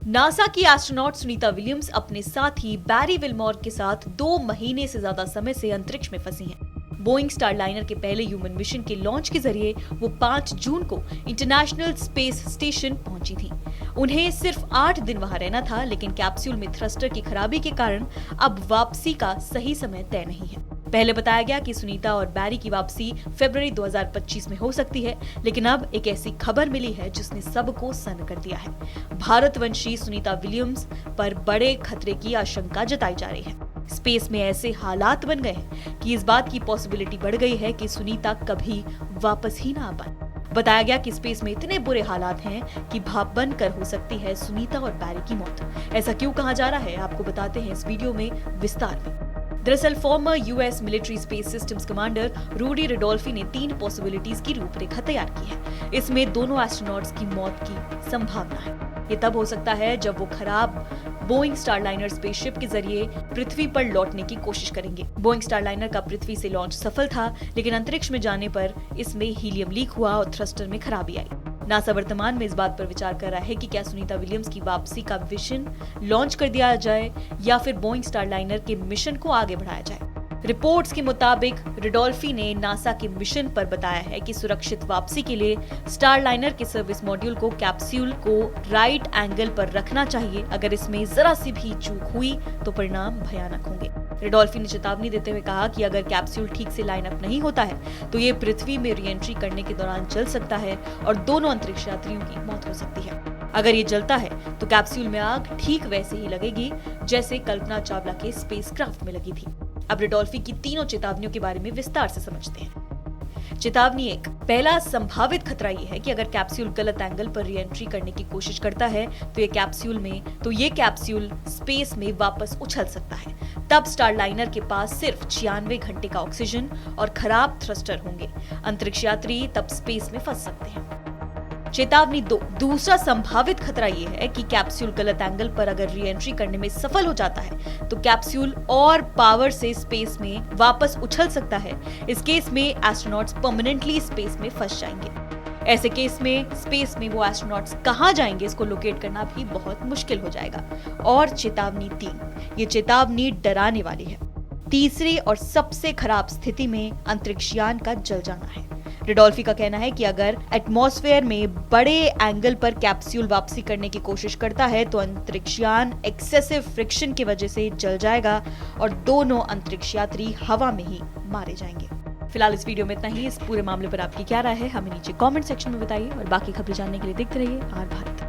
NASA की astronaut Sunita Williams अपने साथी बैरी विल्मोर के साथ 2 महीने से ज्यादा समय से अंतरिक्ष में फंसी हैं। बोइंग स्टारलाइनर के पहले ह्यूमन मिशन के लॉन्च के जरिए वो 5 जून को इंटरनेशनल स्पेस स्टेशन पहुंची थी। उन्हें सिर्फ 8 दिन वहां रहना था, लेकिन कैप्सूल में थ्रस्टर की खराबी के कारण अब वापसी का सही समय तय नहीं है। पहले बताया गया कि सुनीता और बैरी की वापसी फरवरी 2025 में हो सकती है, लेकिन अब एक ऐसी खबर मिली है जिसने सबको सन्न कर दिया है। भारतवंशी सुनीता विलियम्स पर बड़े खतरे की आशंका जताई जा रही है। स्पेस में ऐसे हालात बन गए हैं कि इस बात की पॉसिबिलिटी बढ़ गई है कि सुनीता कभी वापस ही ना आ पाए। बताया गया कि स्पेस में इतने बुरे हालात हैं कि भाप बनकर हो सकती है सुनीता और बैरी की मौत। ऐसा क्यों कहा जा रहा है, आपको बताते हैं इस वीडियो में विस्तार में। दरअसल former US military space systems commander Rudy Ridolfi ने 3 पॉसिबिलिटीज की रूपरेखा तैयार की है। इसमें दोनों एस्ट्रोनॉट्स की मौत की संभावना है। ये तब हो सकता है जब वो खराब बोइंग स्टारलाइनर स्पेसशिप के जरिए पृथ्वी पर लौटने की कोशिश करेंगे। बोइंग स्टारलाइनर का पृथ्वी से लॉन्च सफल था, लेकिन अंतरिक्ष में जाने पर इसमें हीलियम लीक हुआ और थ्रस्टर में खराबी आई। नासा वर्तमान में इस बात पर विचार कर रहा है कि क्या सुनीता विलियम्स की वापसी का मिशन लॉन्च कर दिया जाए या फिर बोइंग स्टारलाइनर के मिशन को आगे बढ़ाया जाए। रिपोर्ट्स के मुताबिक रिडोल्फी ने नासा के मिशन पर बताया है कि सुरक्षित वापसी के लिए स्टारलाइनर के सर्विस मॉड्यूल को कैप्सूल को राइट एंगल पर रखना चाहिए। अगर इसमें जरा सी भी चूक हुई तो परिणाम भयानक होंगे। रिडोल्फी ने चेतावनी देते हुए कहा कि अगर कैप्सूल ठीक से लाइन अप नहीं होता है तो ये पृथ्वी में री एंट्री करने के दौरान जल सकता है और दोनों अंतरिक्ष यात्रियों की मौत हो सकती है। अगर ये जलता है तो कैप्सूल में आग ठीक वैसे ही लगेगी जैसे कल्पना चावला के स्पेसक्राफ्ट में लगी थी। अब रिडोल्फी की तीनों चेतावनियों के बारे में विस्तार से समझते हैं। चेतावनी 1, पहला संभावित खतरा ये है कि अगर कैप्सूल गलत एंगल पर री एंट्री करने की कोशिश करता है तो ये कैप्सूल स्पेस में वापस उछल सकता है। तब स्टारलाइनर के पास सिर्फ 96 घंटे का ऑक्सीजन और खराब थ्रस्टर होंगे। अंतरिक्ष यात्री तब स्पेस में फंस सकते हैं। चेतावनी 2, दूसरा संभावित खतरा यह है कि कैप्सूल गलत एंगल पर अगर री एंट्री करने में सफल हो जाता है तो कैप्सूल और पावर से स्पेस में वापस उछल सकता है। इस केस में एस्ट्रोनॉट्स परमानेंटली स्पेस में फंस जाएंगे। ऐसे केस में स्पेस में वो एस्ट्रोनॉट्स कहां जाएंगे इसको लोकेट करना भी बहुत मुश्किल हो जाएगा। और चेतावनी 3, ये चेतावनी डराने वाली है। तीसरी और सबसे खराब स्थिति में अंतरिक्ष यान का जल जाना है। रिडोल्फी का कहना है कि अगर एटमॉस्फेयर में बड़े एंगल पर कैप्सूल वापसी करने की कोशिश करता है तो अंतरिक्षयान एक्सेसिव फ्रिक्शन की वजह से जल जाएगा और दोनों अंतरिक्ष यात्री हवा में ही मारे जाएंगे। फिलहाल इस वीडियो में इतना ही। इस पूरे मामले पर आपकी क्या राय है हमें नीचे कमेंट सेक्शन में बताइए और बाकी खबरें जानने के लिए देखते रहिए आर भारत।